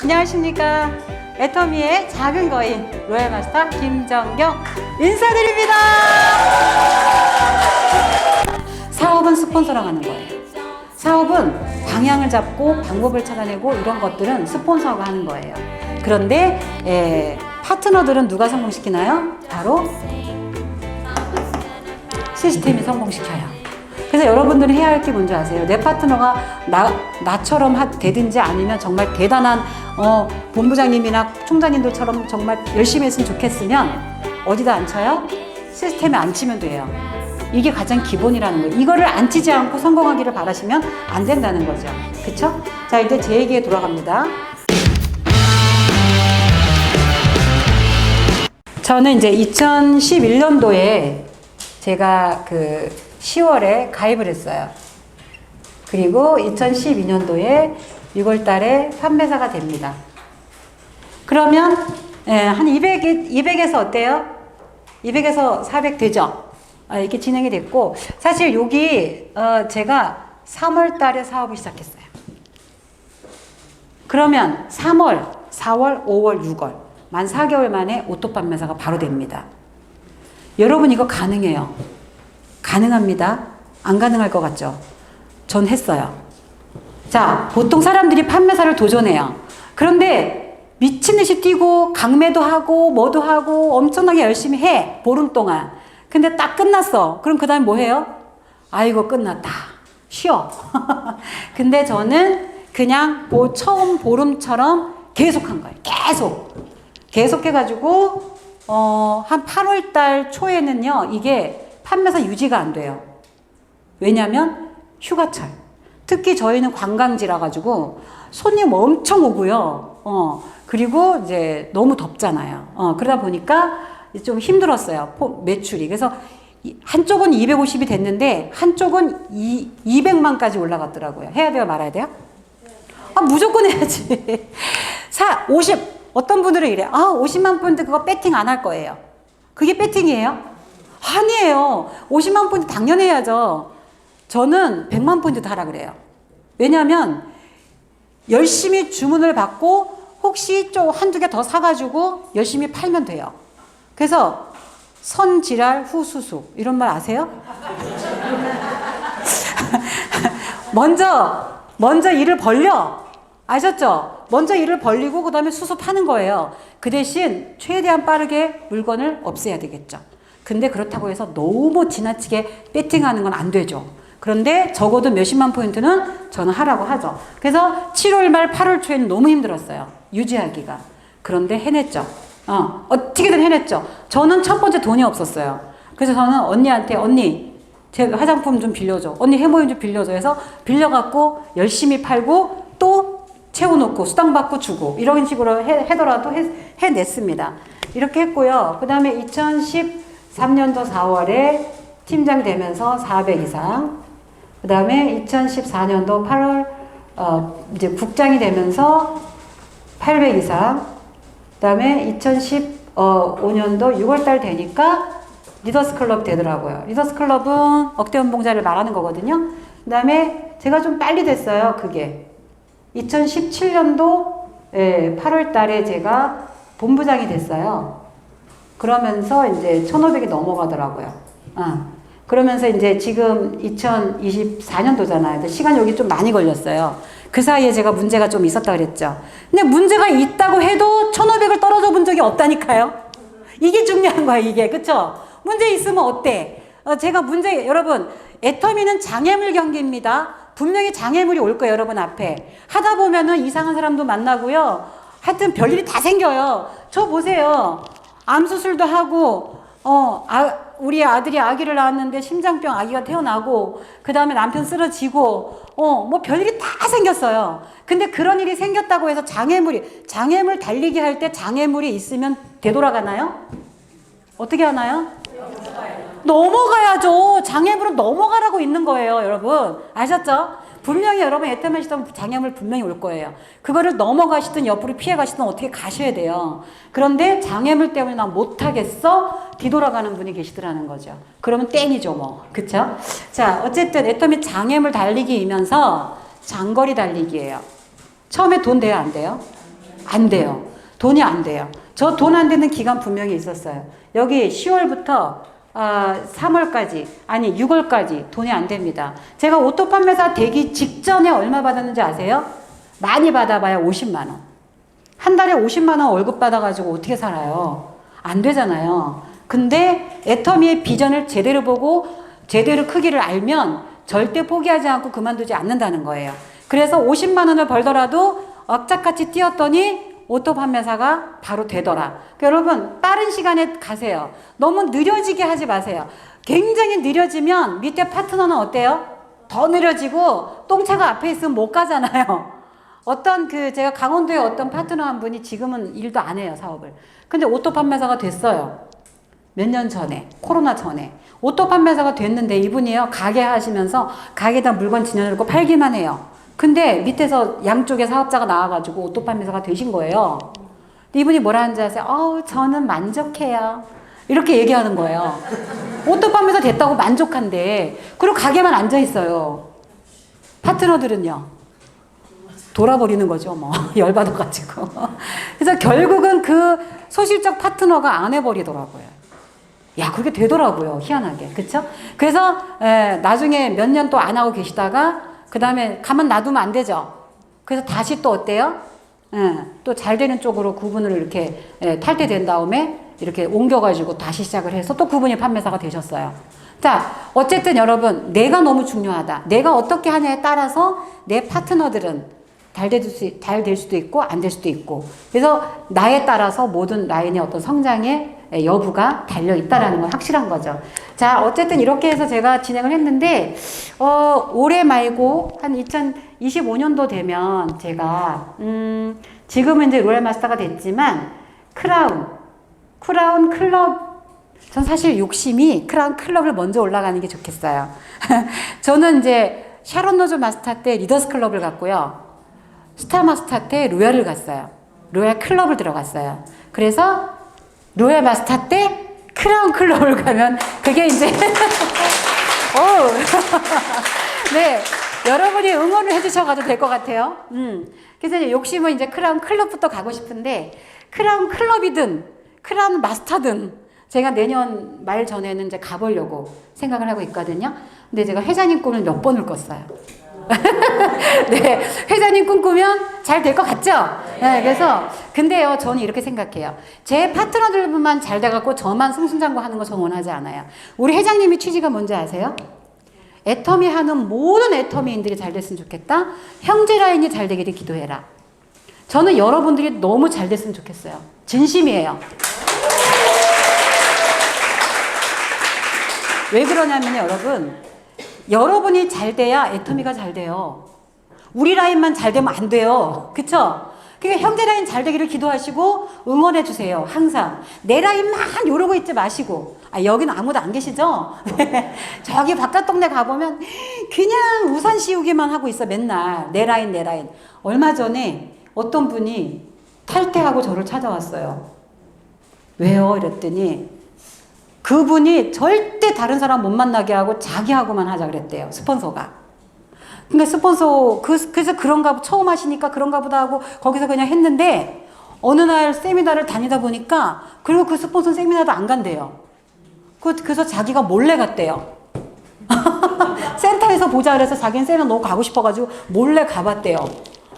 안녕하십니까. 애터미의 작은 거인 로얄마스터 김정경 인사드립니다. 사업은 스폰서랑 하는 거예요. 사업은 방향을 잡고 방법을 찾아내고 이런 것들은 스폰서가 하는 거예요. 그런데 파트너들은 누가 성공시키나요? 바로 시스템이 성공시켜요. 그래서 여러분들이 해야 할 게 뭔지 아세요? 내 파트너가 나처럼 되든지 아니면 정말 대단한 본부장님이나 총장님들처럼 정말 열심히 했으면 좋겠으면 어디다 앉혀요? 시스템에 앉히면 돼요. 이게 가장 기본이라는 거예요. 이거를 앉히지 않고 성공하기를 바라시면 안 된다는 거죠. 그쵸? 자, 이제 제 얘기에 돌아갑니다. 저는 이제 2011년도에 제가 10월에 가입을 했어요. 그리고 2012년도에 6월 달에 판매사가 됩니다. 그러면 한 200에서 어때요? 200에서 400 되죠? 이렇게 진행이 됐고, 사실 여기 제가 3월 달에 사업을 시작했어요. 그러면 3월, 4월, 5월, 6월 만 4개월 만에 오토 판매사가 바로 됩니다. 여러분 이거 가능해요? 가능합니다. 안 가능할 것 같죠? 전 했어요. 자, 보통 사람들이 판매사를 도전해요. 그런데 미친 듯이 뛰고 강매도 하고 뭐도 하고 엄청나게 열심히 해. 보름 동안. 근데 딱 끝났어. 그럼 그 다음에 뭐 해요? 아이고 끝났다. 쉬어. 근데 저는 그냥 처음 보름처럼 계속 한 거예요. 계속 해가지고 한 8월 달 초에는요. 이게 판매사 유지가 안 돼요. 왜냐면 휴가철. 특히 저희는 관광지라 가지고 손님 엄청 오고요. 그리고 이제 너무 덥잖아요. 그러다 보니까 좀 힘들었어요. 매출이. 그래서 한쪽은 250이 됐는데 한쪽은 200만까지 올라갔더라고요. 해야 돼요? 말아야 돼요? 무조건 해야지. 50. 어떤 분들은 이래. 50만 포인트 그거 배팅 안 할 거예요. 그게 배팅이에요? 아니에요. 50만 포인트 당연히 해야죠. 저는 100만 포인트 하라 그래요. 왜냐하면 열심히 주문을 받고 혹시 좀 한두 개 더 사가지고 열심히 팔면 돼요. 그래서 선지랄 후수수 이런 말 아세요? 먼저 일을 벌려. 아셨죠? 먼저 일을 벌리고 그 다음에 수습하는 거예요. 그 대신 최대한 빠르게 물건을 없애야 되겠죠. 근데 그렇다고 해서 너무 지나치게 배팅하는 건 안 되죠. 그런데 적어도 몇십만 포인트는 저는 하라고 하죠. 그래서 7월 말 8월 초에는 너무 힘들었어요. 유지하기가. 그런데 해냈죠. 어떻게든 해냈죠. 저는 첫 번째 돈이 없었어요. 그래서 저는 언니한테 언니 제 화장품 좀 빌려줘. 언니 해모임 좀 빌려줘 해서 빌려갖고 열심히 팔고 또 채워놓고 수당 받고 주고 이런 식으로 해더라도 해냈습니다. 이렇게 했고요. 그 다음에 2013년도 4월에 팀장 되면서 400 이상 그 다음에 2014년도 8월 이제 국장이 되면서 800 이상 그 다음에 2015년도 6월달 되니까 리더스 클럽 되더라고요. 리더스 클럽은 억대 연봉자를 말하는 거거든요. 그 다음에 제가 좀 빨리 됐어요. 그게 2017년도 8월 달에 제가 본부장이 됐어요. 그러면서 이제 1500이 넘어가더라고요. 그러면서 이제 지금 2024년도잖아요. 시간이 여기 좀 많이 걸렸어요. 그 사이에 제가 문제가 좀 있었다 그랬죠. 근데 문제가 있다고 해도 1500을 떨어져 본 적이 없다니까요. 이게 중요한 거야, 이게. 그쵸? 문제 있으면 어때? 여러분, 애터미는 장애물 경기입니다. 분명히 장애물이 올 거예요, 여러분 앞에. 하다 보면은 이상한 사람도 만나고요. 하여튼 별일이 다 생겨요. 저 보세요. 암 수술도 하고, 우리 아들이 아기를 낳았는데 심장병 아기가 태어나고, 그 다음에 남편 쓰러지고, 뭐 별일이 다 생겼어요. 근데 그런 일이 생겼다고 해서 장애물 달리기 할 때 장애물이 있으면 되돌아가나요? 어떻게 하나요? 넘어가야죠. 장애물은 넘어가라고 있는 거예요, 여러분. 아셨죠? 분명히 여러분 애터미 하시던 장애물 분명히 올 거예요. 그거를 넘어가시든 옆으로 피해가시든 어떻게 가셔야 돼요. 그런데 장애물 때문에 나 못하겠어? 뒤돌아가는 분이 계시더라는 거죠. 그러면 땡이죠, 뭐. 그쵸? 자, 어쨌든 애터미 장애물 달리기이면서 장거리 달리기예요. 처음에 돈 돼요, 안 돼요? 안 돼요. 돈이 안 돼요. 저 돈 안 되는 기간 분명히 있었어요. 여기 10월부터 3월까지, 아니 6월까지 돈이 안 됩니다. 제가 오토 판매사 되기 직전에 얼마 받았는지 아세요? 많이 받아봐야 50만 원. 한 달에 50만 원 월급 받아가지고 어떻게 살아요? 안 되잖아요. 근데 애터미의 비전을 제대로 보고 제대로 크기를 알면 절대 포기하지 않고 그만두지 않는다는 거예요. 그래서 50만 원을 벌더라도 억짝같이 뛰었더니 오토 판매사가 바로 되더라. 그러니까 여러분 빠른 시간에 가세요. 너무 느려지게 하지 마세요. 굉장히 느려지면 밑에 파트너는 어때요? 더 느려지고 똥차가 앞에 있으면 못 가잖아요. 어떤 제가 강원도에 어떤 파트너 한 분이 지금은 일도 안 해요, 사업을. 근데 오토 판매사가 됐어요. 몇 년 전에, 코로나 전에. 오토 판매사가 됐는데 이분이요, 가게 하시면서 가게에다 물건 지녀놓고 팔기만 해요. 근데 밑에서 양쪽에 사업자가 나와가지고 오토 판매사가 되신 거예요. 이분이 뭐라 하는지 아세요? 저는 만족해요. 이렇게 얘기하는 거예요. 오토 판매사 됐다고 만족한데, 그리고 가게만 앉아있어요. 파트너들은요, 돌아버리는 거죠, 뭐. 열받아가지고. 그래서 결국은 그 소실적 파트너가 안 해버리더라고요. 야, 그렇게 되더라고요. 희한하게. 그쵸? 그래서, 나중에 몇 년 또 안 하고 계시다가, 그 다음에 가만 놔두면 안 되죠. 그래서 다시 또 어때요? 또 잘 되는 쪽으로 그분을 이렇게 탈퇴된 다음에 이렇게 옮겨가지고 다시 시작을 해서 또 그분이 판매사가 되셨어요. 자, 어쨌든 여러분, 내가 너무 중요하다. 내가 어떻게 하냐에 따라서 내 파트너들은 잘 될 수도 있고 안 될 수도 있고. 그래서 나에 따라서 모든 라인의 어떤 성장의 여부가 달려있다라는 건 확실한 거죠. 자, 어쨌든 이렇게 해서 제가 진행을 했는데, 올해 말고 한 2025년도 되면 제가, 지금은 이제 로얄 마스터가 됐지만, 크라운 클럽, 전 사실 욕심이 크라운 클럽을 먼저 올라가는 게 좋겠어요. 저는 이제 샤론 로즈 마스터 때 리더스 클럽을 갔고요. 스타 마스터 때 로얄을 갔어요. 로얄 클럽을 들어갔어요. 그래서 로얄 마스터 때 크라운 클럽을 가면 그게 이제 네, 여러분이 응원을 해주셔가지고 될 것 같아요. 그래서 이제 욕심은 이제 크라운 클럽부터 가고 싶은데, 크라운 클럽이든 크라운 마스터든 제가 내년 말 전에는 이제 가보려고 생각을 하고 있거든요. 근데 제가 회장님 꿈을 몇 번을 꿨어요. 네, 회장님 꿈꾸면 잘 될 것 같죠? 네, 그래서 근데요, 저는 이렇게 생각해요. 제 파트너들만 잘 돼갖고 저만 승승장구하는 거 저는 원하지 않아요. 우리 회장님이 취지가 뭔지 아세요? 애터미 하는 모든 애터미인들이 잘 됐으면 좋겠다. 형제 라인이 잘 되기를 기도해라. 저는 여러분들이 너무 잘 됐으면 좋겠어요. 진심이에요. 왜 그러냐면 여러분이 잘 돼야 애터미가 잘 돼요. 우리 라인만 잘 되면 안 돼요. 그쵸? 그러니까 형제 라인 잘 되기를 기도하시고 응원해 주세요. 항상. 내 라인만 이러고 있지 마시고. 여기는 아무도 안 계시죠? 저기 바깥 동네 가보면 그냥 우산 씌우기만 하고 있어. 맨날. 내 라인. 얼마 전에 어떤 분이 탈퇴하고 저를 찾아왔어요. 왜요? 이랬더니 그분이 절대 다른 사람 못 만나게 하고 자기하고만 하자 그랬대요. 스폰서가. 그러니까 스폰서, 그래서 그런가, 처음 하시니까 그런가 보다 하고 거기서 그냥 했는데, 어느 날 세미나를 다니다 보니까, 그리고 그 스폰서 세미나도 안 간대요. 그래서 자기가 몰래 갔대요. 센터에서 보자 그래서 자기는 세미나 너무 가고 싶어가지고 몰래 가봤대요.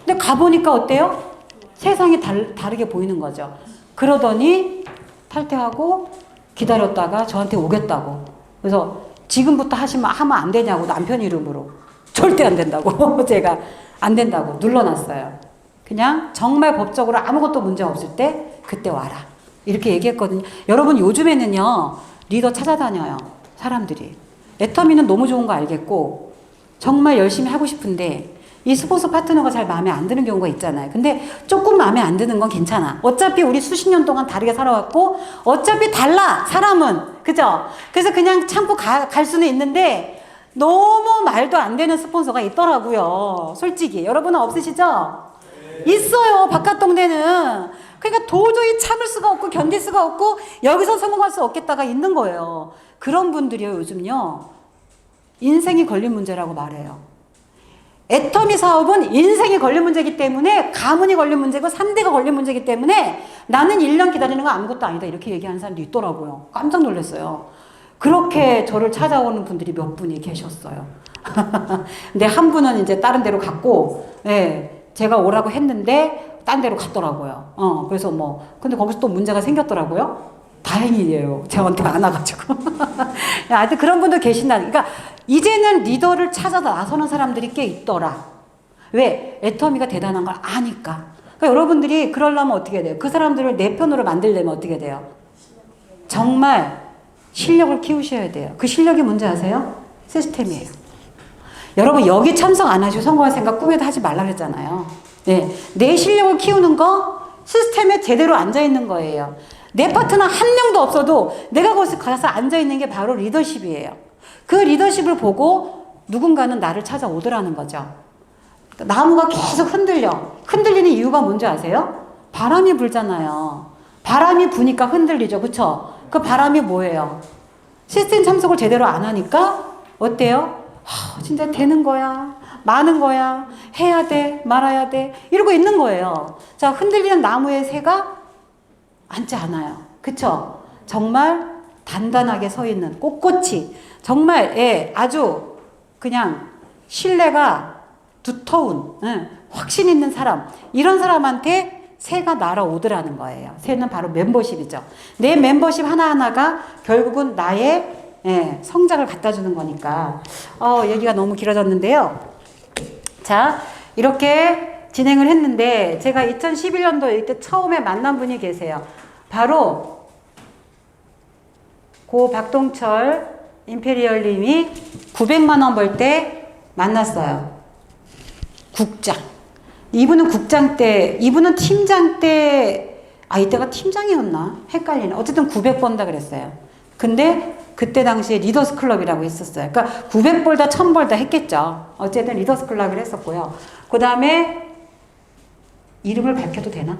근데 가보니까 어때요? 세상이 다르게 보이는 거죠. 그러더니 탈퇴하고 기다렸다가 저한테 오겠다고. 그래서 지금부터 하면 안 되냐고, 남편 이름으로. 절대 안 된다고. 제가 안 된다고 눌러놨어요. 그냥 정말 법적으로 아무것도 문제 없을 때 그때 와라. 이렇게 얘기했거든요. 여러분 요즘에는요, 리더 찾아다녀요. 사람들이. 애터미는 너무 좋은 거 알겠고 정말 열심히 하고 싶은데 이 스폰서 파트너가 잘 마음에 안 드는 경우가 있잖아요. 근데 조금 마음에 안 드는 건 괜찮아. 어차피 우리 수십 년 동안 다르게 살아왔고 어차피 달라, 사람은. 그죠? 그래서 그냥 참고 갈 수는 있는데 너무 말도 안 되는 스폰서가 있더라고요. 솔직히. 여러분은 없으시죠? 있어요. 바깥 동네는. 그러니까 도저히 참을 수가 없고 견딜 수가 없고 여기서 성공할 수 없겠다가 있는 거예요. 그런 분들이요, 요즘요. 인생이 걸린 문제라고 말해요. 애터미 사업은 인생이 걸린 문제이기 때문에, 가문이 걸린 문제고 3대가 걸린 문제이기 때문에 나는 1년 기다리는 거 아무것도 아니다, 이렇게 얘기하는 사람도 있더라고요. 깜짝 놀랐어요. 그렇게 저를 찾아오는 분들이 몇 분이 계셨어요. 근데 한 분은 이제 다른 데로 갔고, 예, 제가 오라고 했는데 딴 데로 갔더라고요. 그래서 뭐 근데 거기서 또 문제가 생겼더라고요. 다행이에요. 저한테 안 와가지고. 하여튼 그런 분들 계신다. 그러니까 이제는 리더를 찾아 나서는 사람들이 꽤 있더라. 왜? 애터미가 대단한 걸 아니까. 그러니까 여러분들이 그러려면 어떻게 해야 돼요? 그 사람들을 내 편으로 만들려면 어떻게 돼요? 정말 실력을 키우셔야 돼요. 그 실력이 뭔지 아세요? 시스템이에요. 여러분 여기 참석 안 하시고 성공할 생각 꿈에도 하지 말라 그랬잖아요. 네, 내 실력을 키우는 거 시스템에 제대로 앉아있는 거예요. 내 파트너 한 명도 없어도 내가 거기서 가서 앉아있는 게 바로 리더십이에요. 그 리더십을 보고 누군가는 나를 찾아오더라는 거죠. 나무가 계속 흔들리는 이유가 뭔지 아세요? 바람이 불잖아요. 바람이 부니까 흔들리죠. 그쵸? 그 바람이 뭐예요? 시스템 참석을 제대로 안 하니까 어때요? 진짜 되는 거야, 많은 거야, 해야 돼, 말아야 돼, 이러고 있는 거예요. 자, 흔들리는 나무의 새가 앉지 않아요. 그쵸? 정말 단단하게 서 있는 꼿꼿이, 정말, 예, 아주 그냥 신뢰가 두터운, 확신 있는 사람, 이런 사람한테 새가 날아오더라는 거예요. 새는 바로 멤버십이죠. 내 멤버십 하나하나가 결국은 나의, 예, 성장을 갖다 주는 거니까. 얘기가 너무 길어졌는데요. 자, 이렇게 진행을 했는데, 제가 2011년도 이때 처음에 만난 분이 계세요. 바로 고 박동철 임페리얼님이 900만원 벌 때 만났어요. 국장. 이분은 국장 때, 이분은 팀장 때, 이때가 팀장이었나? 헷갈리네. 어쨌든 900 번다 그랬어요. 근데 그때 당시에 리더스 클럽이라고 했었어요. 그러니까 900 벌다 1000 벌다 했겠죠. 어쨌든 리더스 클럽을 했었고요. 그 다음에 이름을 밝혀도 되나?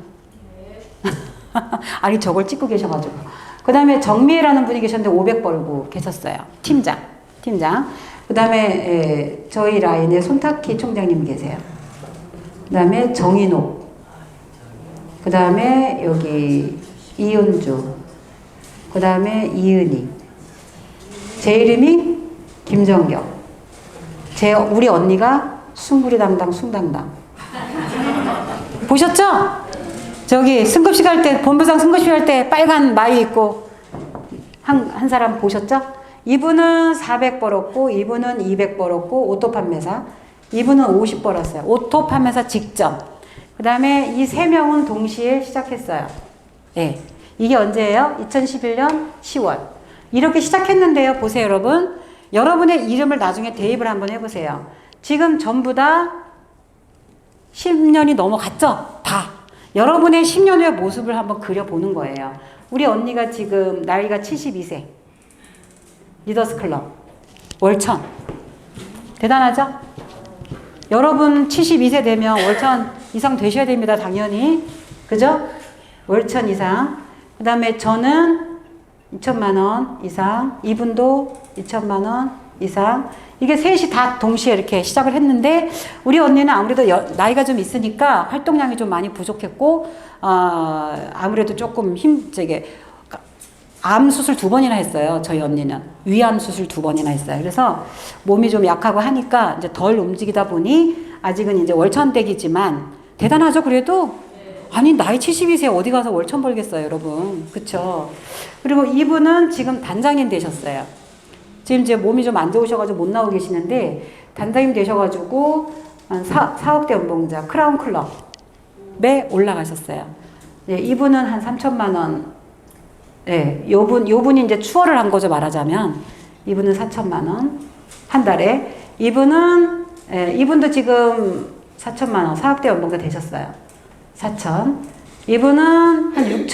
아니 저걸 찍고 계셔가지고. 그 다음에 정미애라는 분이 계셨는데 500 벌고 계셨어요. 팀장. 그 다음에 저희 라인에 손탁희 총장님 계세요. 그 다음에 정인호. 그 다음에 여기 이은주. 그 다음에 이은희. 제 이름이 김정경. 우리 언니가 숭구리 담당 숭담당. 보셨죠? 저기 승급식 할 때, 본부장 승급식 할 때 빨간 마이 입고 한 사람 보셨죠? 이분은 400 벌었고, 이분은 200 벌었고, 오토 판매사. 이분은 50 벌었어요. 오토 판매사 직접. 그 다음에 이 세 명은 동시에 시작했어요. 네. 이게 언제예요? 2011년 10월. 이렇게 시작했는데요. 보세요, 여러분. 여러분의 이름을 나중에 대입을 한번 해보세요. 지금 전부 다 10년이 넘어갔죠? 다. 여러분의 10년 후의 모습을 한번 그려보는 거예요. 우리 언니가 지금 나이가 72세. 리더스 클럽. 월천. 대단하죠? 여러분 72세 되면 월천 이상 되셔야 됩니다. 당연히. 그죠? 월천 이상. 그 다음에 저는 2천만 원 이상. 이분도 2천만 원 이상. 이게 셋이 다 동시에 이렇게 시작을 했는데 우리 언니는 아무래도 나이가 좀 있으니까 활동량이 좀 많이 부족했고 아무래도 조금 암 수술 2번이나 했어요. 저희 언니는 위암 수술 2번이나 했어요. 그래서 몸이 좀 약하고 하니까 이제 덜 움직이다 보니 아직은 이제 월천댁이지만 대단하죠. 그래도 아니 나이 72세 어디 가서 월천 벌겠어요, 여러분. 그쵸? 그리고 이분은 지금 단장님 되셨어요. 지금 이제 몸이 좀 안 좋으셔가지고 못 나오고 계시는데 단장님 되셔가지고 한 4억대 연봉자 크라운 클럽에 올라가셨어요. 네, 이분은 한 3천만 원. 네, 요분이 이제 추월을 한 거죠, 말하자면. 이분은 4천만 원. 한 달에. 이분도 지금 4천만 원, 4억대 연봉자 되셨어요. 4천. 이분은 한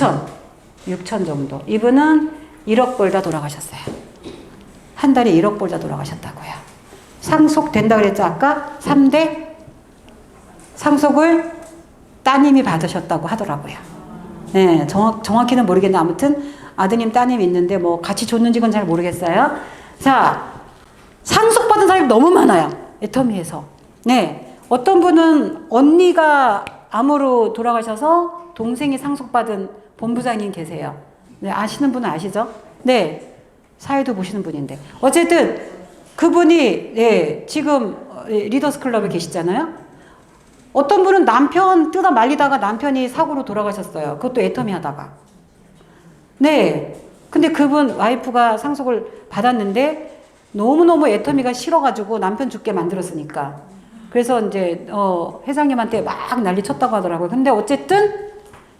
6천 정도. 이분은 1억 벌다 돌아가셨어요. 한 달에 1억 벌다 돌아가셨다고요. 상속된다 그랬죠, 아까? 3대 상속을 따님이 받으셨다고 하더라고요. 네, 정확히는 모르겠는데 아무튼 아드님 따님 있는데 뭐 같이 줬는지 건 잘 모르겠어요. 자, 상속받은 사람이 너무 많아요. 애터미에서. 네. 어떤 분은 언니가 암으로 돌아가셔서 동생이 상속받은 본부장님 계세요. 네, 아시는 분은 아시죠? 네. 사회도 보시는 분인데. 어쨌든 그분이 네, 지금 리더스 클럽에 계시잖아요. 어떤 분은 남편 뜯어 말리다가 남편이 사고로 돌아가셨어요. 그것도 애터미 하다가. 네. 근데 그분 와이프가 상속을 받았는데 너무너무 애터미가 싫어가지고 남편 죽게 만들었으니까. 그래서 이제 회장님한테 막 난리 쳤다고 하더라고요. 근데 어쨌든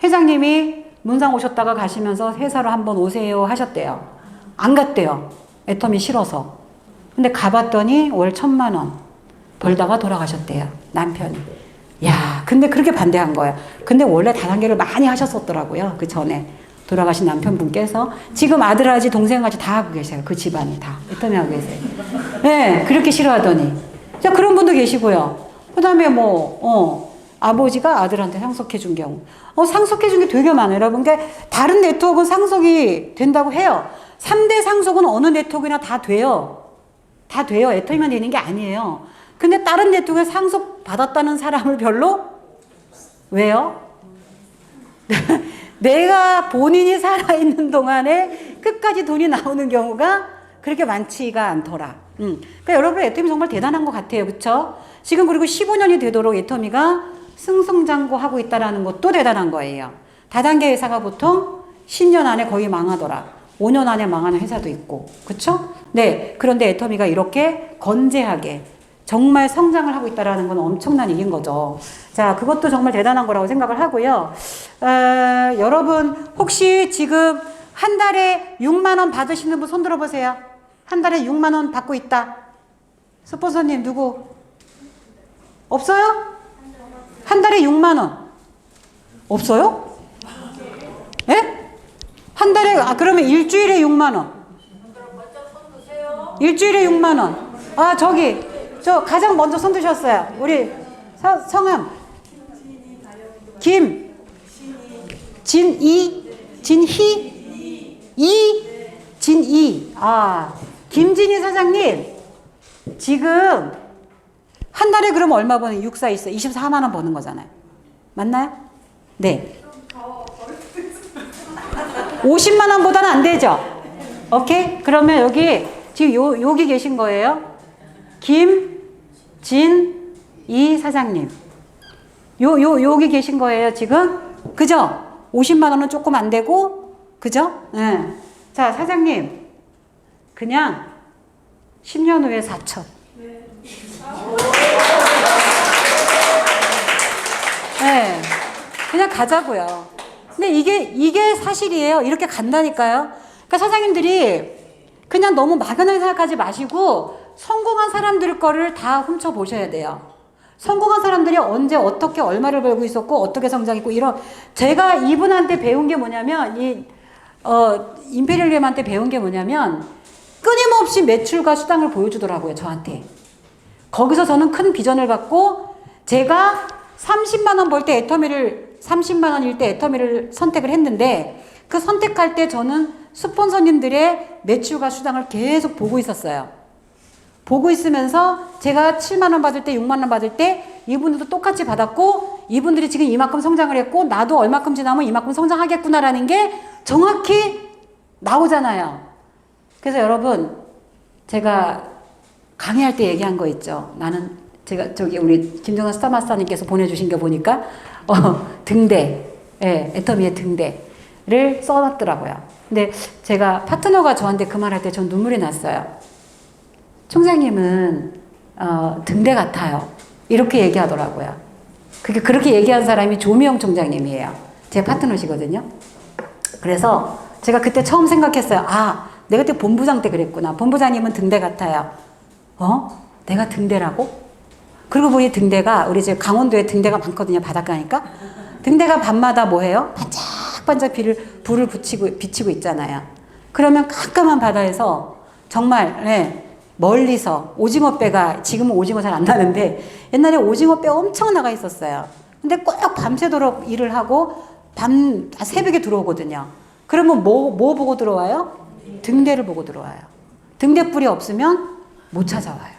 회장님이 문상 오셨다가 가시면서 회사로 한번 오세요 하셨대요. 안 갔대요. 애터미 싫어서. 근데 가봤더니 월 1,000만 원 벌다가 돌아가셨대요. 남편이. 야, 근데 그렇게 반대한 거예요. 근데 원래 다단계를 많이 하셨었더라고요. 그 전에. 돌아가신 남편분께서. 지금 아들아지 동생아지 다 하고 계세요. 그 집안이 다. 애터미 하고 계세요. 네, 그렇게 싫어하더니. 자, 그런 분도 계시고요. 그 다음에 아버지가 아들한테 상속해 준 경우. 상속해 준 게 되게 많아요. 여러분. 그러니까 다른 네트워크는 상속이 된다고 해요. 3대 상속은 어느 네트워크나 다 돼요. 다 돼요. 애터미만 되는 게 아니에요. 근데 다른 네트워크에 상속 받았다는 사람을 별로? 왜요? 내가 본인이 살아있는 동안에 끝까지 돈이 나오는 경우가 그렇게 많지가 않더라. 그러니까 여러분 애터미 정말 대단한 것 같아요. 그쵸? 지금 그리고 15년이 되도록 애터미가 승승장구하고 있다는 것도 대단한 거예요. 다단계 회사가 보통 10년 안에 거의 망하더라. 5년 안에 망하는 회사도 있고. 그쵸? 네. 그런데 애터미가 이렇게 건재하게 정말 성장을 하고 있다는 건 엄청난 일인 거죠. 자, 그것도 정말 대단한 거라고 생각을 하고요. 여러분, 혹시 지금 한 달에 6만 원 받으시는 분 손 들어보세요. 한 달에 6만 원 받고 있다. 스폰서님, 누구? 없어요? 한 달에 6만 원. 없어요? 예? 한 달에, 그러면 일주일에 6만 원. 일주일에 6만 원. 저 가장 먼저 손 드셨어요. 우리 성함. 진희. 김진희 사장님. 지금 한 달에 그럼 얼마 버는 6사 있어요? 24만 원 버는 거잖아요. 맞나요? 네. 50만 원보다는 안 되죠? 오케이? 그러면 여기 지금 여기 계신 거예요. 김진희 사장님. 여기 계신 거예요, 지금? 그죠? 50만 원은 조금 안 되고, 그죠? 네. 자, 사장님. 그냥 10년 후에 4천. 네. 그냥 가자고요. 근데 이게 사실이에요. 이렇게 간다니까요. 그러니까 사장님들이 그냥 너무 막연하게 생각하지 마시고 성공한 사람들 거를 다 훔쳐보셔야 돼요. 성공한 사람들이 언제 어떻게 얼마를 벌고 있었고 어떻게 성장했고 제가 이분한테 배운 게 뭐냐면 임페리얼리엄한테 배운 게 뭐냐면 끊임없이 매출과 수당을 보여주더라고요. 저한테. 거기서 저는 큰 비전을 갖고 제가 30만 원 벌 때 30만 원일 때 애터미를 선택을 했는데 그 선택할 때 저는 스폰서님들의 매출과 수당을 계속 보고 있었어요. 보고 있으면서 제가 7만 원 받을 때 6만 원 받을 때 이분들도 똑같이 받았고 이분들이 지금 이만큼 성장을 했고 나도 얼마큼 지나면 이만큼 성장하겠구나라는 게 정확히 나오잖아요. 그래서 여러분 제가 강의할 때 얘기한 거 있죠. 나는 제가 우리 김정선 스타마스터님께서 보내주신 거 보니까 등대, 애터미의 등대를 써놨더라고요. 근데 제가 파트너가 저한테 그 말할 때 전 눈물이 났어요. 총장님은 등대 같아요. 이렇게 얘기하더라고요. 그렇게 얘기한 사람이 조미영 총장님이에요. 제 파트너시거든요. 그래서 제가 그때 처음 생각했어요. 내가 그때 본부장 때 그랬구나. 본부장님은 등대 같아요. 내가 등대라고? 그리고 보니 등대가 우리 지금 강원도에 등대가 많거든요. 바닷가니까. 등대가 밤마다 뭐 해요? 반짝반짝 불을 비치고 있잖아요. 그러면 깜깜한 바다에서 정말 멀리서 오징어배가 지금은 오징어 잘 안 나는데 옛날에 오징어배 엄청 나가 있었어요. 근데 꼭 밤새도록 일을 하고 새벽에 들어오거든요. 그러면 뭐 보고 들어와요? 등대를 보고 들어와요. 등대불이 없으면 못 찾아와요.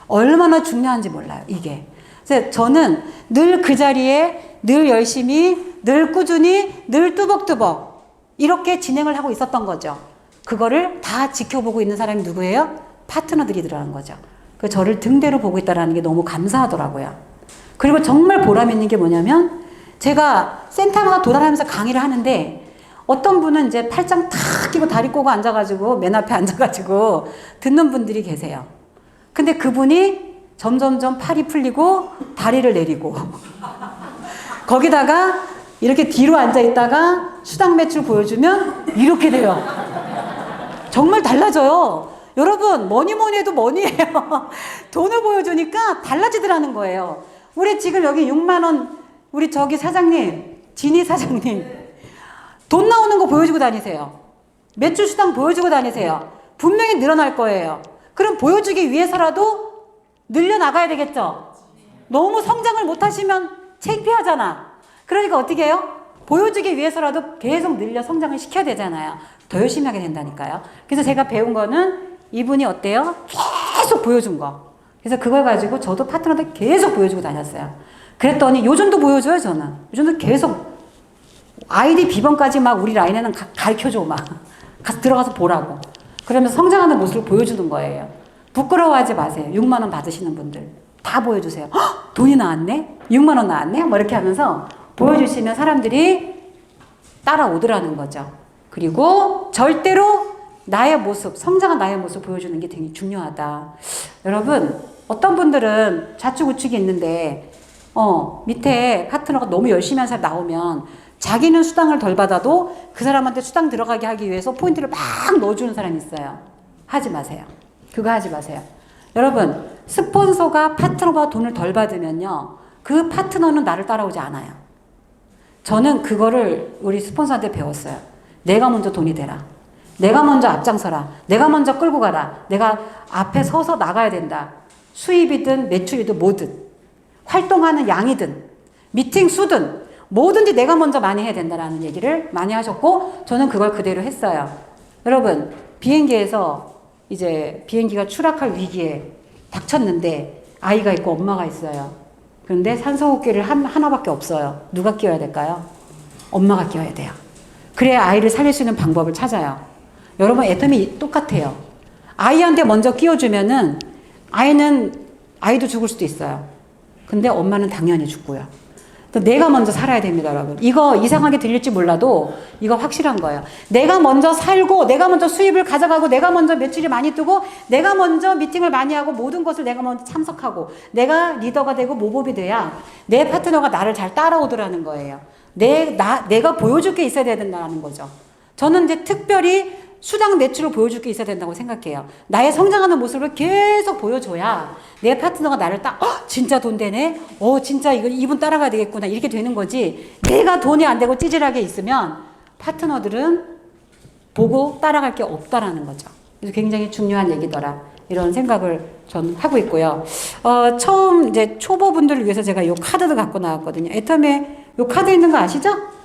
얼마나 중요한지 몰라요, 이게. 그래서 저는 늘 그 자리에 늘 열심히, 늘 꾸준히, 늘 뚜벅뚜벅 이렇게 진행을 하고 있었던 거죠. 그거를 다 지켜보고 있는 사람이 누구예요? 파트너들이더라는 거죠. 그 저를 등대로 보고 있다는 게 너무 감사하더라고요. 그리고 정말 보람 있는 게 뭐냐면 제가 센터마다 돌아다니면서 강의를 하는데 어떤 분은 이제 팔짱 탁 끼고 다리 꼬고 앉아가지고 맨 앞에 앉아가지고 듣는 분들이 계세요. 근데 그분이 점점점 팔이 풀리고 다리를 내리고 거기다가 이렇게 뒤로 앉아있다가 수당 매출 보여주면 이렇게 돼요. 정말 달라져요. 여러분 뭐니 해도 뭐니예요. 돈을 보여주니까 달라지더라는 거예요. 우리 지금 여기 6만 원 우리 저기 사장님 진희 사장님 돈 나오는 거 보여주고 다니세요. 매출 수당 보여주고 다니세요. 분명히 늘어날 거예요. 그럼 보여주기 위해서라도 늘려나가야 되겠죠. 너무 성장을 못하시면 창피하잖아. 그러니까 어떻게 해요? 보여주기 위해서라도 계속 늘려 성장을 시켜야 되잖아요. 더 열심히 하게 된다니까요. 그래서 제가 배운 거는 이분이 어때요? 계속 보여준 거. 그래서 그걸 가지고 저도 파트너들 계속 보여주고 다녔어요. 그랬더니 요즘도 보여줘요, 저는. 요즘도 계속 아이디 비번까지 막 우리 라인에는 가르쳐줘, 막. 가서 들어가서 보라고. 그러면서 성장하는 모습을 보여주는 거예요. 부끄러워하지 마세요. 6만 원 받으시는 분들. 다 보여주세요. 헉, 돈이 나왔네? 6만 원 나왔네? 뭐 이렇게 하면서 보여주시면 사람들이 따라오더라는 거죠. 그리고 절대로 나의 모습, 성장한 나의 모습 보여주는 게 되게 중요하다. 여러분, 어떤 분들은 좌측우측이 있는데, 밑에 파트너가 너무 열심히 한 사람 나오면 자기는 수당을 덜 받아도 그 사람한테 수당 들어가게 하기 위해서 포인트를 막 넣어주는 사람이 있어요. 하지 마세요. 그거 하지 마세요. 여러분, 스폰서가 파트너가 돈을 덜 받으면요. 그 파트너는 나를 따라오지 않아요. 저는 그거를 우리 스폰서한테 배웠어요. 내가 먼저 돈이 되라. 내가 먼저 앞장서라. 내가 먼저 끌고 가라. 내가 앞에 서서 나가야 된다. 수입이든 매출이든 뭐든. 활동하는 양이든 미팅 수든 뭐든지 내가 먼저 많이 해야 된다라는 얘기를 많이 하셨고 저는 그걸 그대로 했어요. 여러분 비행기에서 이제 비행기가 추락할 위기에 닥쳤는데 아이가 있고 엄마가 있어요. 그런데 산소호흡기를 하나밖에 없어요. 누가 끼워야 될까요? 엄마가 끼워야 돼요. 그래야 아이를 살릴 수 있는 방법을 찾아요. 여러분 애터미 똑같아요. 아이한테 먼저 끼워주면은 아이도 죽을 수도 있어요. 근데 엄마는 당연히 죽고요. 내가 먼저 살아야 됩니다, 여러분. 이거 이상하게 들릴지 몰라도 이거 확실한 거예요. 내가 먼저 살고, 내가 먼저 수입을 가져가고, 내가 먼저 매출이 많이 뜨고, 내가 먼저 미팅을 많이 하고, 모든 것을 내가 먼저 참석하고, 내가 리더가 되고 모범이 돼야 내 파트너가 나를 잘 따라오더라는 거예요. 내가 보여줄 게 있어야 된다는 거죠. 저는 이제 특별히 수당 매출을 보여줄 게 있어야 된다고 생각해요. 나의 성장하는 모습을 계속 보여줘야 내 파트너가 나를 진짜 돈 되네? 진짜 이분 따라가야 되겠구나. 이렇게 되는 거지. 내가 돈이 안 되고 찌질하게 있으면 파트너들은 보고 따라갈 게 없다라는 거죠. 그래서 굉장히 중요한 얘기더라. 이런 생각을 전 하고 있고요. 처음 이제 초보분들을 위해서 제가 요 카드도 갖고 나왔거든요. 애터미에 요 카드 있는 거 아시죠?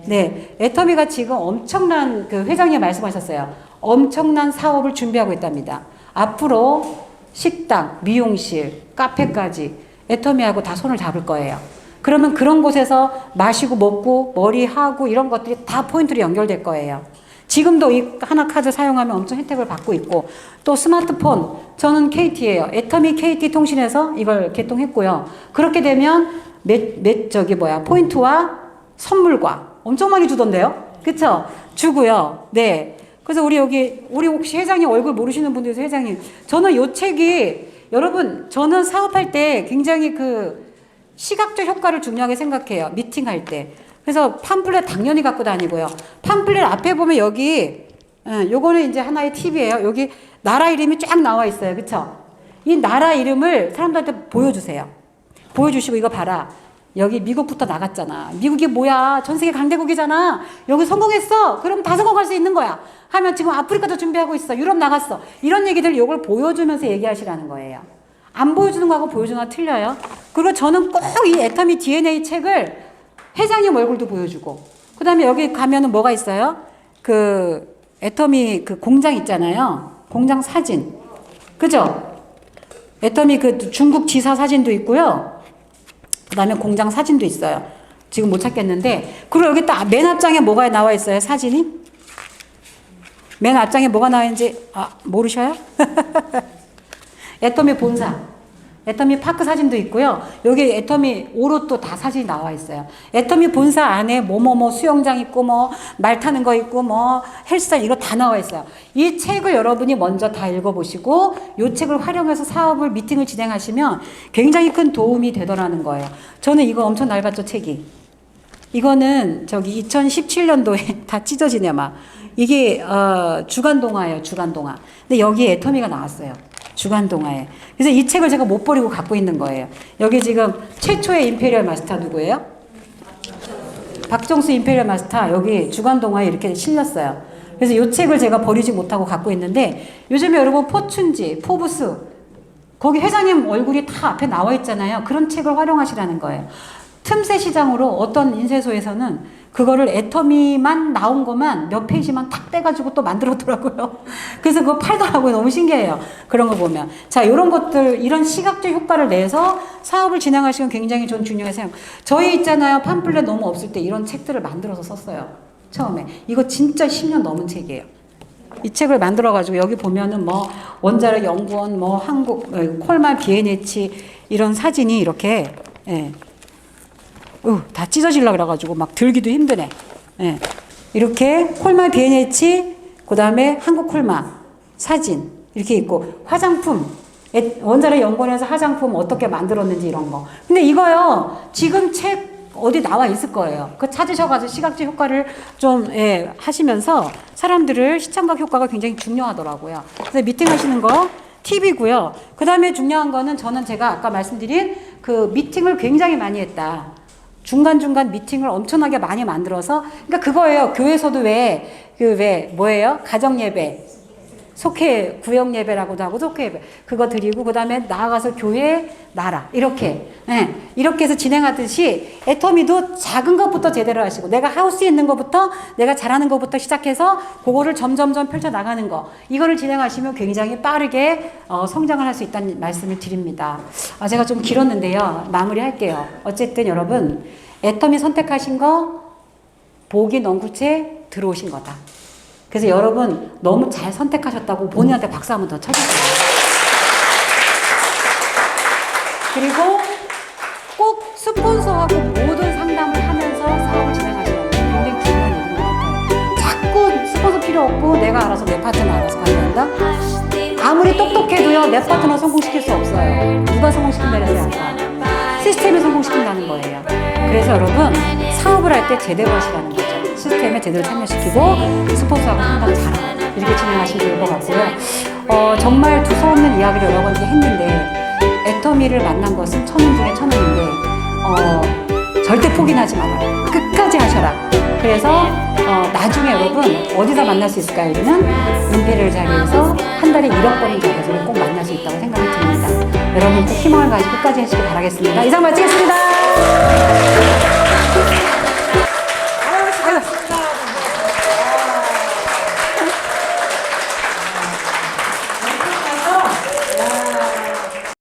네, 애터미가 지금 엄청난 그 회장님 말씀하셨어요. 엄청난 사업을 준비하고 있답니다. 앞으로 식당, 미용실, 카페까지 애터미하고 다 손을 잡을 거예요. 그러면 그런 곳에서 마시고 먹고 머리하고 이런 것들이 다 포인트로 연결될 거예요. 지금도 이 하나 카드 사용하면 엄청 혜택을 받고 있고 또 스마트폰 저는 KT예요. 애터미 KT 통신에서 이걸 개통했고요. 그렇게 되면 포인트와 선물과 엄청 많이 주던데요? 그쵸? 주고요. 네. 그래서 우리 혹시 회장님 얼굴 모르시는 분들에서 회장님, 저는 요 책이, 여러분, 저는 사업할 때 굉장히 그 시각적 효과를 중요하게 생각해요. 미팅할 때. 그래서 팜플렛 당연히 갖고 다니고요. 팜플렛 앞에 보면 여기, 요거는 이제 하나의 팁이에요. 여기 나라 이름이 쫙 나와 있어요. 그쵸? 이 나라 이름을 사람들한테 보여주세요. 보여주시고 이거 봐라. 여기 미국부터 나갔잖아. 미국이 뭐야? 전 세계 강대국이잖아. 여기 성공했어. 그럼 다 성공할 수 있는 거야. 하면 지금 아프리카도 준비하고 있어. 유럽 나갔어. 이런 얘기들 이걸 보여주면서 얘기하시라는 거예요. 안 보여주는 거하고 보여주는 거 틀려요. 그리고 저는 꼭 이 애터미 DNA 책을 회장님 얼굴도 보여주고 그 다음에 여기 가면은 뭐가 있어요? 그 애터미 그 공장 있잖아요. 공장 사진. 그죠? 애터미 그 중국 지사 사진도 있고요. 그 다음에 공장 사진도 있어요. 지금 못 찾겠는데. 그리고 여기 딱 맨 앞장에 뭐가 나와 있어요? 사진이? 맨 앞장에 뭐가 나와 있는지 모르셔요? 애터미 본사. 애터미 파크 사진도 있고요. 여기 애터미 오롯도 다 사진이 나와 있어요. 애터미 본사 안에 뭐뭐뭐 수영장 있고 뭐 말 타는 거 있고 뭐 헬스장 이거 다 나와 있어요. 이 책을 여러분이 먼저 다 읽어보시고 이 책을 활용해서 사업을 미팅을 진행하시면 굉장히 큰 도움이 되더라는 거예요. 저는 이거 엄청 낡았죠, 책이. 이거는 저기 2017년도에 다 찢어지네 막. 이게 주간동화예요, 주간동화. 근데 여기에 애터미가 나왔어요. 주간동화에. 그래서 이 책을 제가 못 버리고 갖고 있는 거예요. 여기 지금 최초의 임페리얼 마스터 누구예요? 박정수 임페리얼 마스터 여기 주간동화에 이렇게 실렸어요. 그래서 이 책을 제가 버리지 못하고 갖고 있는데 요즘에 여러분 포춘지, 포브스 거기 회장님 얼굴이 다 앞에 나와 있잖아요. 그런 책을 활용하시라는 거예요. 틈새 시장으로 어떤 인쇄소에서는 그거를 애터미만 나온 것만 몇 페이지만 탁 떼가지고 또 만들었더라고요. 그래서 그거 팔더라고요. 너무 신기해요. 그런 거 보면. 자, 이런 것들, 이런 시각적 효과를 내서 사업을 진행하시면 굉장히 전 중요해서 저희 있잖아요. 팜플렛 너무 없을 때 이런 책들을 만들어서 썼어요. 처음에. 이거 진짜 10년 넘은 책이에요. 이 책을 만들어가지고 여기 보면은 뭐 원자력 연구원, 뭐 한국, 콜마 비에네치 이런 사진이 이렇게, 예. 다 찢어지려고 그래가지고 막 들기도 힘드네. 예. 이렇게 콜마 비에네치, 그 다음에 한국 콜마 사진 이렇게 있고 화장품 원자력 연구원에서 화장품 어떻게 만들었는지 이런 거. 근데 이거요 지금 책 어디 나와 있을 거예요. 그 찾으셔가지고 시각적 효과를 좀 하시면서 사람들을 시청각 효과가 굉장히 중요하더라고요. 그래서 미팅 하시는 거 팁이고요. 그 다음에 중요한 거는 저는 제가 아까 말씀드린 그 미팅을 굉장히 많이 했다. 중간중간 미팅을 엄청나게 많이 만들어서, 그러니까 그거예요. 교회에서도 뭐예요? 가정예배, 속회, 구역예배라고도 하고 속회예배. 그거 드리고, 그 다음에 나아가서 교회, 나라. 이렇게. 이렇게 해서 진행하듯이 애터미도 작은 것부터 제대로 하시고, 내가 하우스에 있는 것부터, 내가 잘하는 것부터 시작해서, 그거를 점점점 펼쳐나가는 거. 이거를 진행하시면 굉장히 빠르게 성장을 할 수 있다는 말씀을 드립니다. 제가 좀 길었는데요. 마무리 할게요. 어쨌든 여러분, 애터미 선택하신 거, 복이 넝쿨채 들어오신 거다. 그래서 여러분 너무 잘 선택하셨다고 본인한테 박수 한번 더 쳐주세요. 그리고 꼭 스폰서하고 모든 상담을 하면서 사업을 진행하시는 게 굉장히 중요한 얘기인 것 같아요. 자꾸 스폰서 필요 없고 내가 알아서 내 파트너 알아서 관리한다? 아무리 똑똑해도요 내 파트너 성공시킬 수 없어요. 누가 성공시킨다 그래서 약간 시스템이 성공시킨다는 거예요. 그래서 여러분 사업을 할 때 제대로 하시라는 거예요. 시스템에 제대로 참여시키고 스폰서하고 상담 잘하고 이렇게 진행하시면 될 것 같고요. 정말 두서없는 이야기를 여러 번 했는데 애터미를 만난 것은 천원 중에 천원인데 절대 포기하지 말아요. 끝까지 하셔라. 그래서 나중에 여러분 어디서 만날 수 있을까요? 우리는 임페리얼 자리에서 한 달에 1억 버는 자리에서 꼭 만날 수 있다고 생각이 듭니다. 여러분 꼭 희망을 가지고 끝까지 하시길 바라겠습니다. 이상 마치겠습니다.